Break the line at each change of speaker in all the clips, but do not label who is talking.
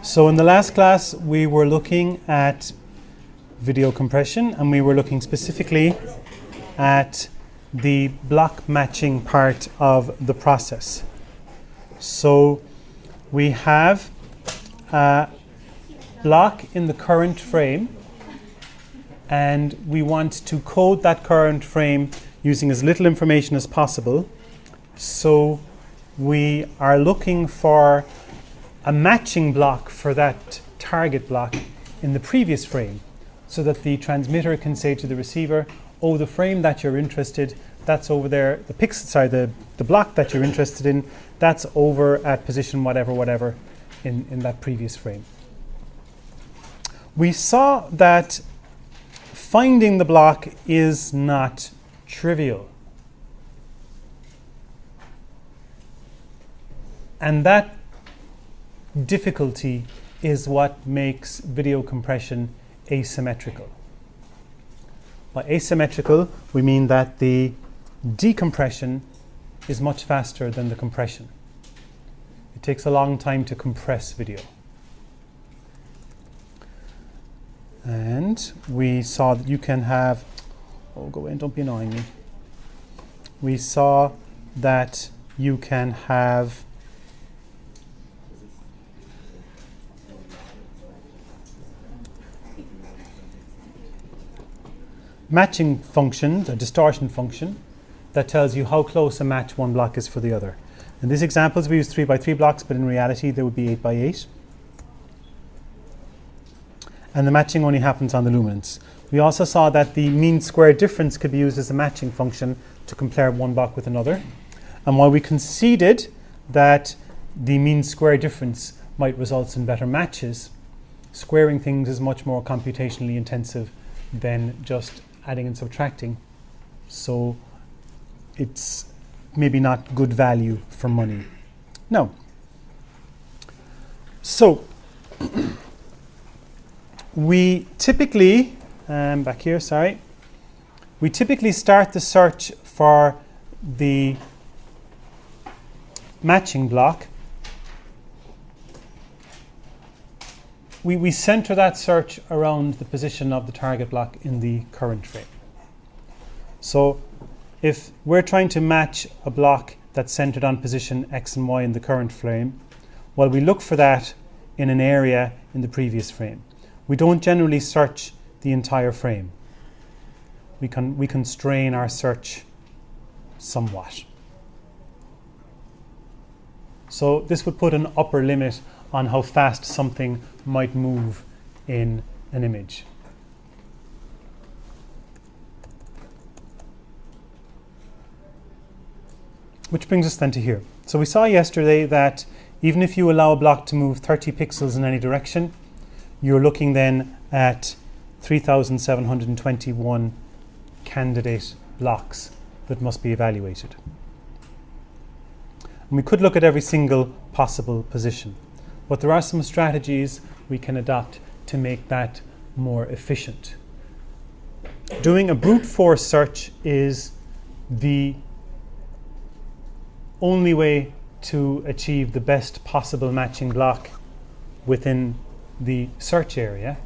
So in the last class, we were looking at video compression, and we were looking specifically at the block matching part of the process. So we have a block in the current frame, and we want to code that current frame using as little information as possible. So we are looking for a matching block for that target block in the previous frame, so that the transmitter can say to the receiver, oh, the frame that you're interested, that's over there, the block that you're interested in, that's over at position whatever in that previous frame. We saw that finding the block is not trivial. And that difficulty is what makes video compression asymmetrical. By asymmetrical, we mean that the decompression is much faster than the compression. It takes a long time to compress video. And we saw that you can have, oh, go in, don't be annoying me. We saw that you can have matching function, a distortion function, that tells you how close a match one block is for the other. In these examples, we use 3x3 blocks, but in reality, they would be 8x8. And the matching only happens on the luminance. We also saw that the mean square difference could be used as a matching function to compare one block with another. And while we conceded that the mean square difference might result in better matches, squaring things is much more computationally intensive than just adding and subtracting. So it's maybe not good value for money. No. So we typically, we typically start the search for the matching block. We center that search around the position of the target block in the current frame. So if we're trying to match a block that's centered on position X and Y in the current frame, well, we look for that in an area in the previous frame. We don't generally search the entire frame. We constrain our search somewhat. So this would put an upper limit on how fast something might move in an image. Which brings us then to here. So we saw yesterday that even if you allow a block to move 30 pixels in any direction, you're looking then at 3,721 candidate blocks that must be evaluated. And we could look at every single possible position, but there are some strategies we can adopt to make that more efficient. Doing a brute force search is the only way to achieve the best possible matching block within the search area,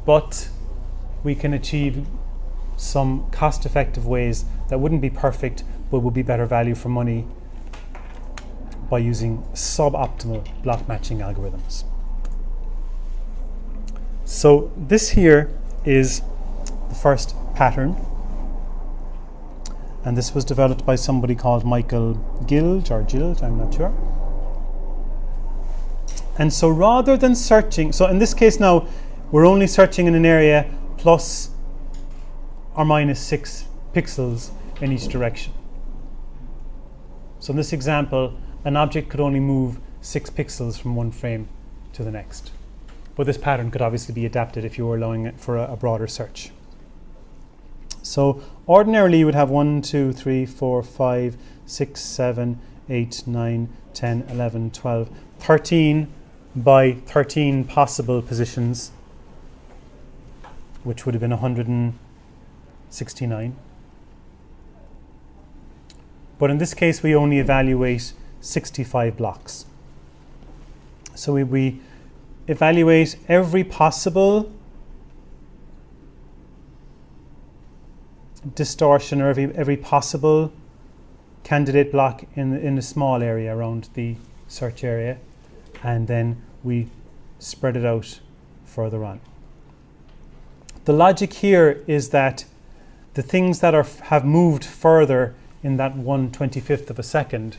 but we can achieve some cost-effective ways that wouldn't be perfect but would be better value for money by using suboptimal block matching algorithms. So this here is the first pattern, and this was developed by somebody called Michael Gild, I'm not sure. And so rather than searching, so in this case now, we're only searching in an area plus or minus 6 pixels in each direction. So in this example, an object could only move 6 pixels from one frame to the next. But this pattern could obviously be adapted if you were allowing it for a broader search. So ordinarily you would have 1, 2, 3, 4, 5, 6, 7, 8, 9, 10, 11, 12, 13 by 13 possible positions, which would have been 169. But in this case, we only evaluate 65 blocks. So we evaluate every possible distortion, or every possible candidate block in a small area around the search area, and then we spread it out further on. The logic here is that the things that have moved further in that 1/25th of a second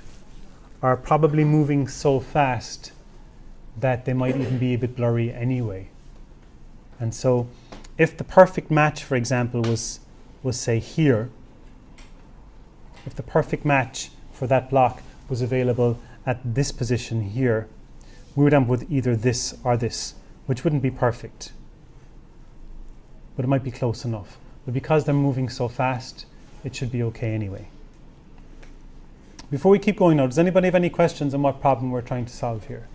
are probably moving so fast that they might even be a bit blurry anyway. And so if the perfect match, for example, was say here, if the perfect match for that block was available at this position here, we would end up with either this or this, which wouldn't be perfect, but it might be close enough. But because they're moving so fast, it should be okay anyway. Before we keep going now, does anybody have any questions on what problem we're trying to solve here?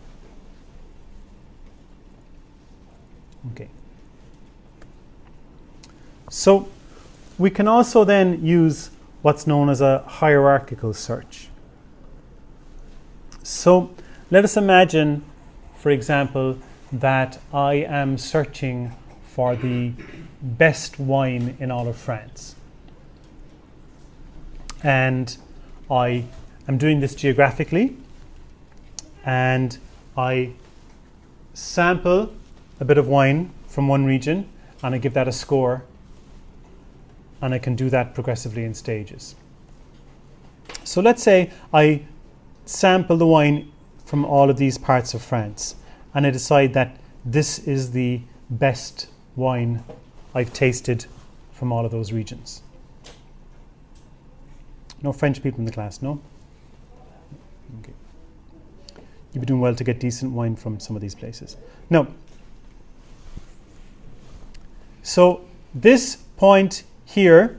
Okay. So we can also then use what's known as a hierarchical search. So let us imagine, for example, that I am searching for the best wine in all of France. And I am doing this geographically, and I sample a bit of wine from one region and I give that a score, and I can do that progressively in stages. So let's say I sample the wine from all of these parts of France, and I decide that this is the best wine I've tasted from all of those regions. No French people in the class, no? Okay. You'd be doing well to get decent wine from some of these places. No. So this point here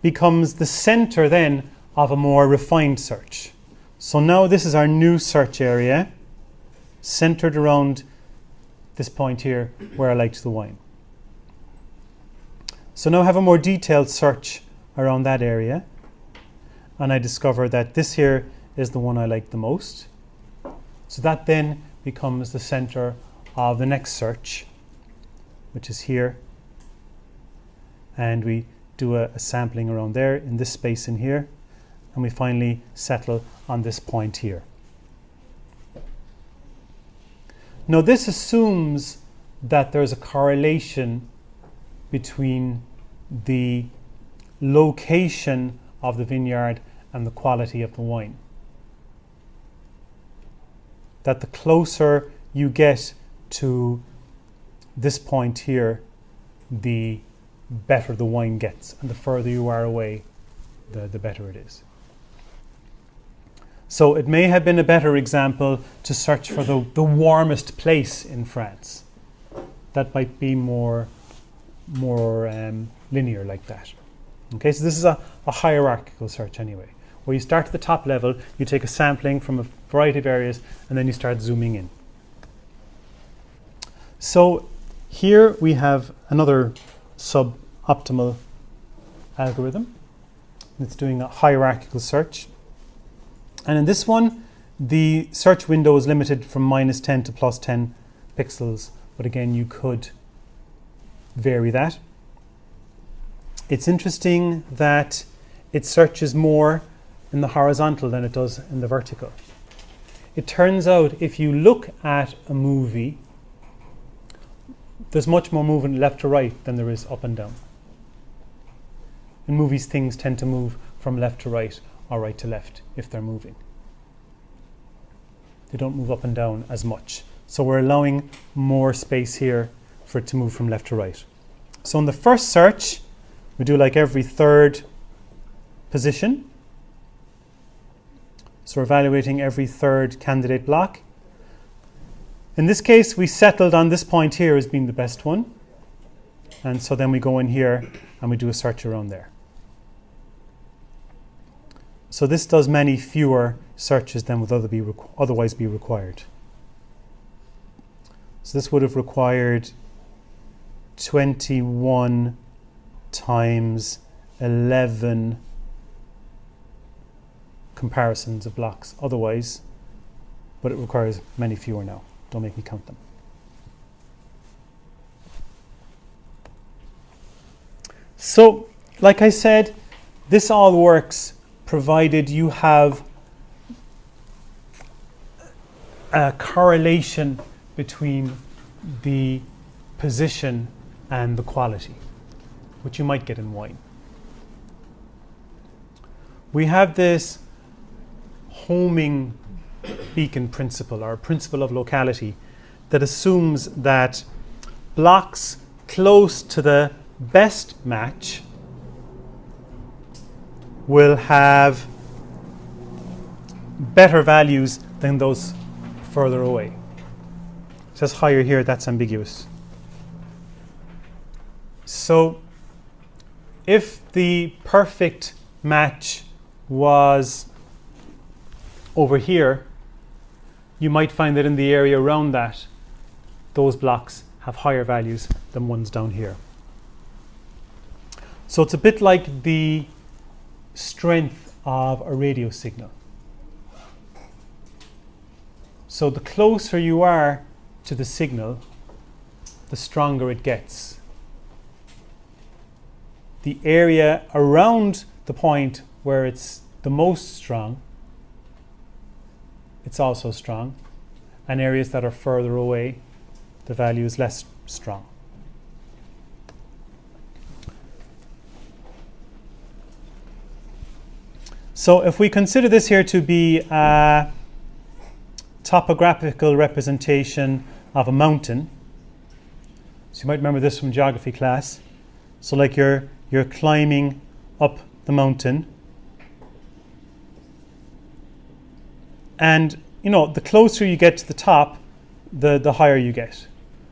becomes the center then of a more refined search. So now this is our new search area, centered around this point here where I liked the wine. So now I have a more detailed search around that area, and I discover that this here is the one I like the most. So that then becomes the center of the next search, which is here. And we do a sampling around there in this space in here, and we finally settle on this point here. Now this assumes that there's a correlation between the location of the vineyard and the quality of the wine. That the closer you get to this point here, the better the wine gets, and the further you are away, the better it is. So it may have been a better example to search for the warmest place in France. That might be more linear like that. Okay, so this is a hierarchical search anyway, where you start at the top level, you take a sampling from a variety of areas, and then you start zooming in. So here we have another suboptimal algorithm. It's doing a hierarchical search. And in this one, the search window is limited from -10 to +10 pixels. But again, you could vary that. It's interesting that it searches more in the horizontal than it does in the vertical. It turns out if you look at a movie, there's much more movement left to right than there is up and down. In movies, things tend to move from left to right or right to left if they're moving. They don't move up and down as much. So we're allowing more space here for it to move from left to right. So in the first search, we do like every third position. So we're evaluating every third candidate block. In this case, we settled on this point here as being the best one. And so then we go in here and we do a search around there. So this does many fewer searches than would otherwise be required. So this would have required 21 times 11 comparisons of blocks otherwise, but it requires many fewer now. Don't make me count them. So, like I said, this all works provided you have a correlation between the position and the quality, which you might get in wine. We have this homing beacon principle, or principle of locality, that assumes that blocks close to the best match will have better values than those further away. It says higher here, that's ambiguous. So if the perfect match was over here, you might find that in the area around that, those blocks have higher values than ones down here. So it's a bit like the strength of a radio signal. So the closer you are to the signal, the stronger it gets. The area around the point where it's the most strong, it's also strong. And areas that are further away, the value is less strong. So if we consider this here to be a topographical representation of a mountain, so you might remember this from geography class. So like you're climbing up the mountain, and you know, the closer you get to the top, the higher you get.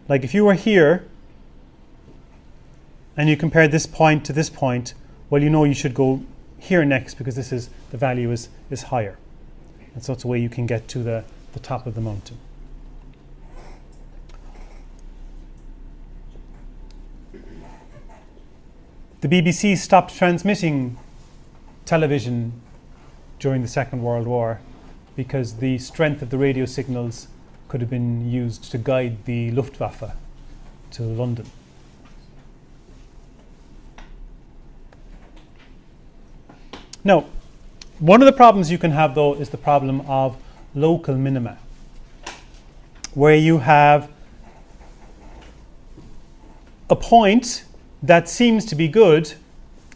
Like if you were here and you compare this point to this point, well, you know you should go here next because this is the value is higher. And so it's a way you can get to the top of the mountain. The BBC stopped transmitting television during the Second World War because the strength of the radio signals could have been used to guide the Luftwaffe to London. Now, one of the problems you can have, though, is the problem of local minima, where you have a point that seems to be good,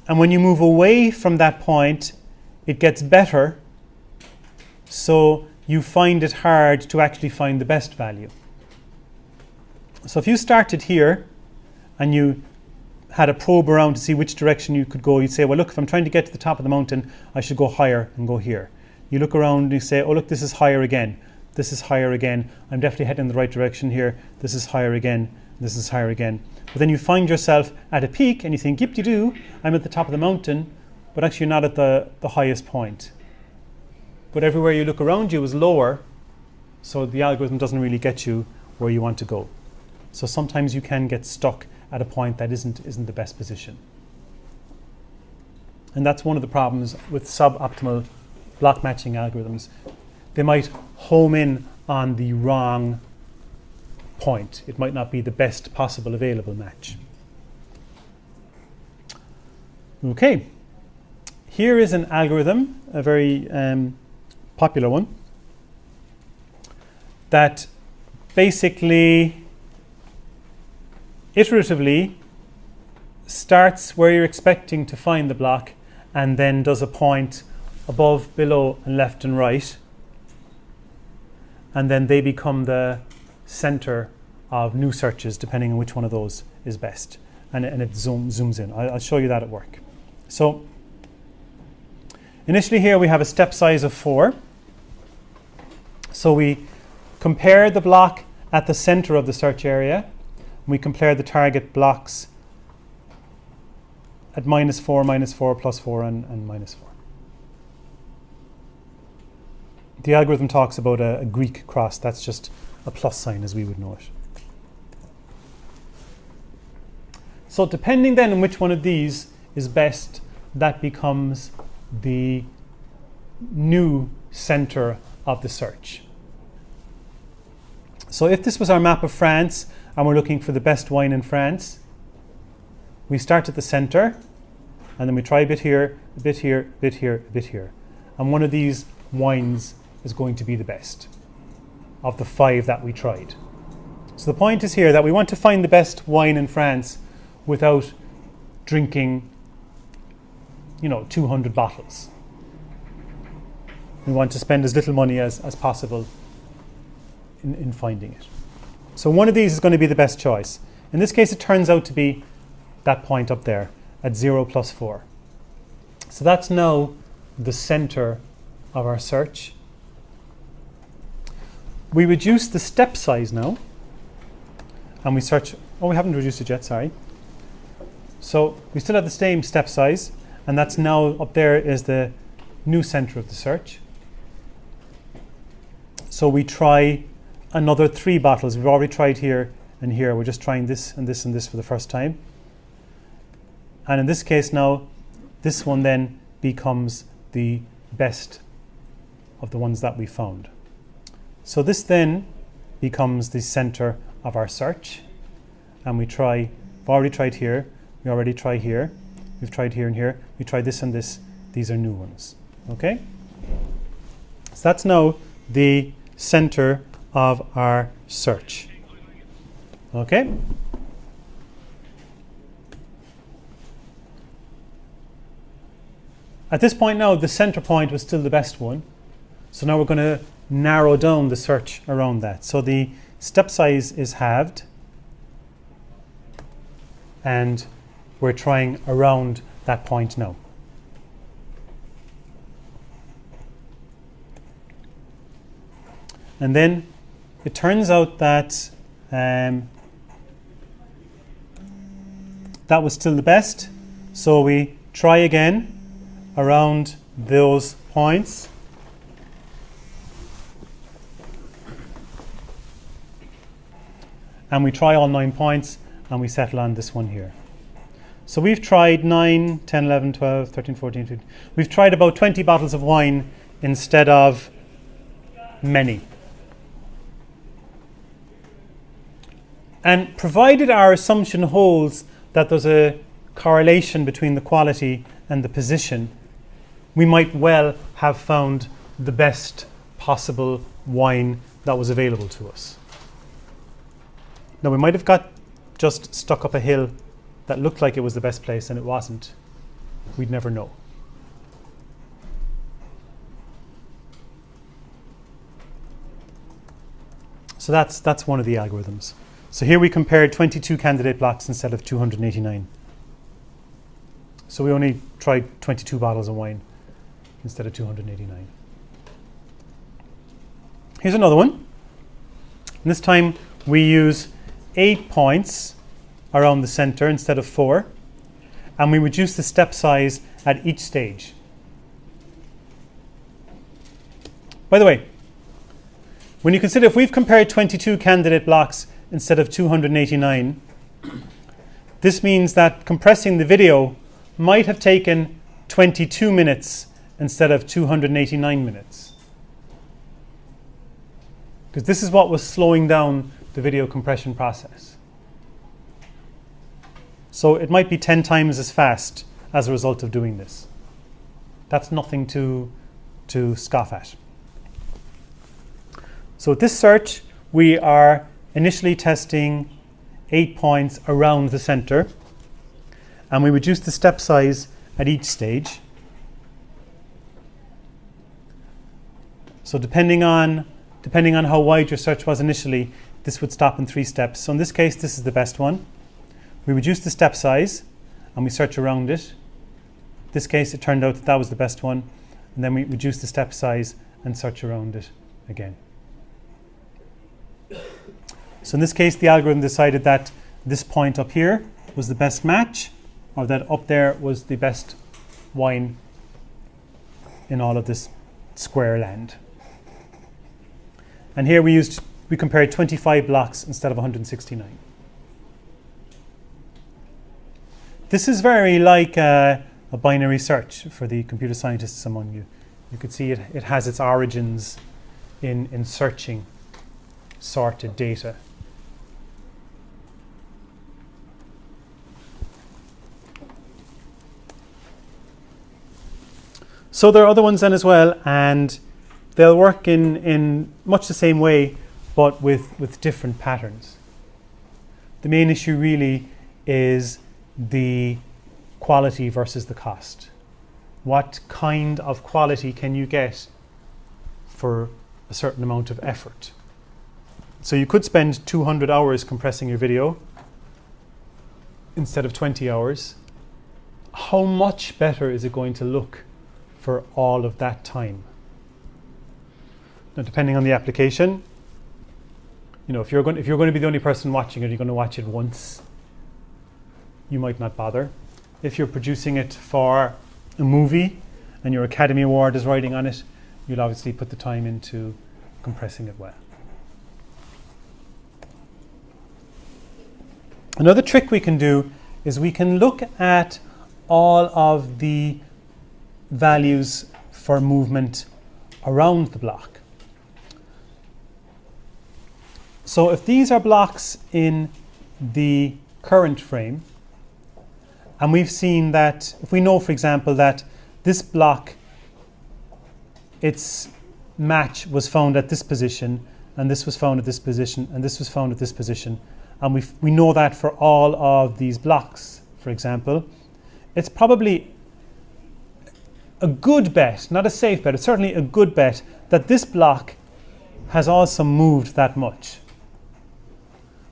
and when you move away from that point, it gets better, so you find it hard to actually find the best value. So if you started here and you had a probe around to see which direction you could go, you'd say, well, look, if I'm trying to get to the top of the mountain, I should go higher and go here. You look around and you say, oh, look, this is higher again. This is higher again. I'm definitely heading in the right direction here. This is higher again. This is higher again. But then you find yourself at a peak and you think, yip-de-doo, I'm at the top of the mountain, but actually you're not at the highest point. But everywhere you look around you is lower, so the algorithm doesn't really get you where you want to go. So sometimes you can get stuck at a point that isn't the best position. And that's one of the problems with suboptimal block matching algorithms. They might home in on the wrong point. It might not be the best possible available match. Okay, here is an algorithm, a very popular one, that basically iteratively starts where you're expecting to find the block and then does a point above, below, and left and right, and then they become the center of new searches depending on which one of those is best, and it zooms in. I'll show you that at work. So initially here we have a step size of 4. So we compare the block at the center of the search area. We compare the target blocks at -4, -4, +4, and -4. The algorithm talks about a Greek cross. That's just a plus sign as we would know it. So depending then on which one of these is best, that becomes the new center of the search. So if this was our map of France and we're looking for the best wine in France, we start at the center and then we try a bit here, a bit here, a bit here, a bit here. And one of these wines is going to be the best of the 5 that we tried. So the point is here that we want to find the best wine in France without drinking, 200 bottles. We want to spend as little money as possible in finding it. So one of these is going to be the best choice. In this case, it turns out to be that point up there at 0 plus 4. So that's now the center of our search. We reduce the step size now, and we search. Oh, we haven't reduced it yet, sorry. So we still have the same step size, and that's now up there is the new center of the search. So we try another 3 bottles. We've already tried here and here. We're just trying this and this and this for the first time. And in this case now, this one then becomes the best of the ones that we found. So this then becomes the center of our search. And we try, we've already tried here, we already try here, we've tried here and here, we tried this and this, these are new ones. Okay? So that's now the center of our search. Okay? At this point now, the center point was still the best one. So now we're going to narrow down the search around that. So the step size is halved. And we're trying around that point now. And then it turns out that that was still the best. So we try again around those points. And we try all 9 points and we settle on this one here. So we've tried 9, 10, 11, 12, 13, 14, 15. We've tried about 20 bottles of wine instead of many. And provided our assumption holds that there's a correlation between the quality and the position, we might well have found the best possible wine that was available to us. Now we might have got just stuck up a hill that looked like it was the best place and it wasn't. We'd never know. So that's one of the algorithms. So here we compared 22 candidate blocks instead of 289. So we only tried 22 bottles of wine instead of 289. Here's another one. And this time we use 8 points around the center instead of 4. And we reduce the step size at each stage. By the way, when you consider if we've compared 22 candidate blocks instead of 289, this means that compressing the video might have taken 22 minutes instead of 289 minutes. Because this is what was slowing down the video compression process. So it might be 10 times as fast as a result of doing this. That's nothing to scoff at. So with this search, we are initially testing 8 points around the center, and we reduce the step size at each stage. So depending on how wide your search was initially, this would stop in 3 steps. So in this case, this is the best one. We reduce the step size and we search around it. In this case, it turned out that was the best one. And then we reduce the step size and search around it again. So in this case, the algorithm decided that this point up here was the best match, or that up there was the best wine in all of this square land. And here we compared 25 blocks instead of 169. This is very like a binary search for the computer scientists among you. You could see it has its origins in searching sorted data. So there are other ones then as well, and they'll work in much the same way, but with different patterns. The main issue really is the quality versus the cost. What kind of quality can you get for a certain amount of effort? So you could spend 200 hours compressing your video instead of 20 hours. How much better is it going to look for all of that time? Now, depending on the application, you know, if you're going to be the only person watching it, you're going to watch it once, you might not bother. If you're producing it for a movie and your Academy Award is riding on it, you'll obviously put the time into compressing it well. Another trick we can do is we can look at all of the values for movement around the block. So if these are blocks in the current frame, and we've seen that, if we know, for example, that this block, its match was found at this position, and this was found at this position, and this was found at this position, and we know that for all of these blocks, for example, it's probably a good bet, not a safe bet, it's certainly a good bet that this block has also moved that much.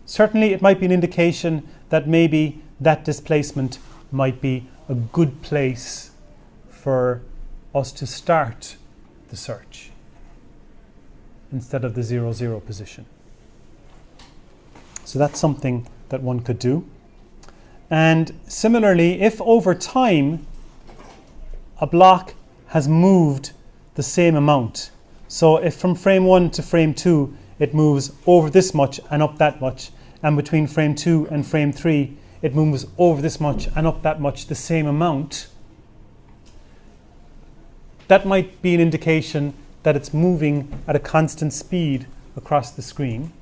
Certainly it might be an indication that maybe that displacement might be a good place for us to start the search instead of the 0, 0 position. So that's something that one could do. And similarly, if over time a block has moved the same amount, so if from frame 1 to frame 2 it moves over this much and up that much, and between frame 2 and frame 3 it moves over this much and up that much, the same amount, that might be an indication that it's moving at a constant speed across the screen.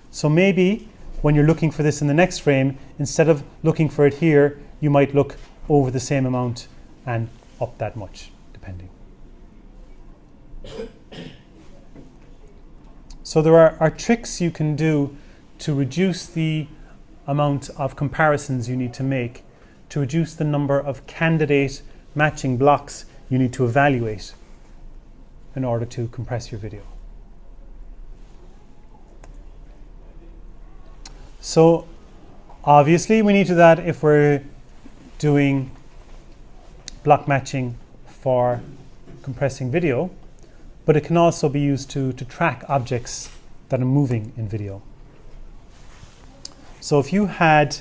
So maybe when you're looking for this in the next frame, instead of looking for it here, you might look over the same amount and up that much, depending. So there are tricks you can do to reduce the amount of comparisons you need to make, to reduce the number of candidate matching blocks you need to evaluate in order to compress your video. So obviously we need to do that if we're doing block matching for compressing video, but it can also be used to track objects that are moving in video. So if you had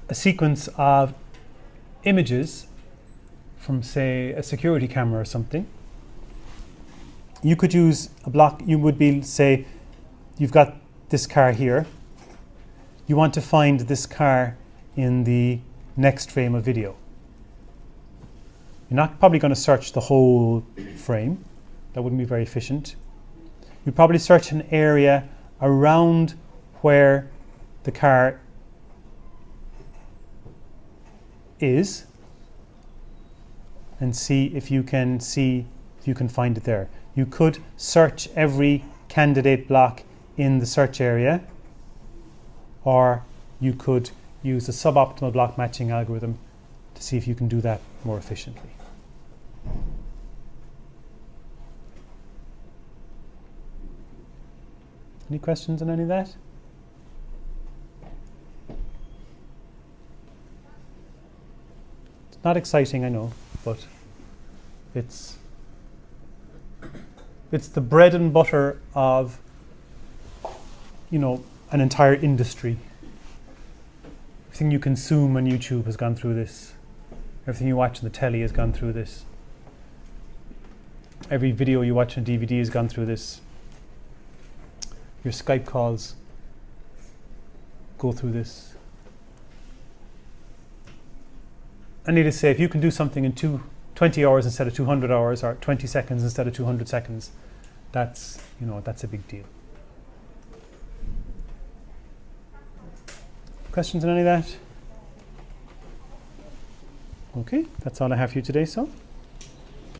a sequence of images from, say, a security camera or something, you could use a block. You would be, say, you've got this car here. You want to find this car in the next frame of video. You're not probably going to search the whole frame. That wouldn't be very efficient. You'd probably search an area around where the car is and see if you can find it there. You could search every candidate block in the search area, or you could use a suboptimal block matching algorithm to see if you can do that more efficiently. Any questions on any of that? It's not exciting, I know, but it's the bread and butter of, an entire industry. Everything you consume on YouTube has gone through this. Everything you watch on the telly has gone through this. Every video you watch on DVD has gone through this. Your Skype calls go through this. I need to say, if you can do something in 20 hours instead of 200 hours, or 20 seconds instead of 200 seconds, that's, you know, that's a big deal. Questions on any of that? Okay, that's all I have for you today, so.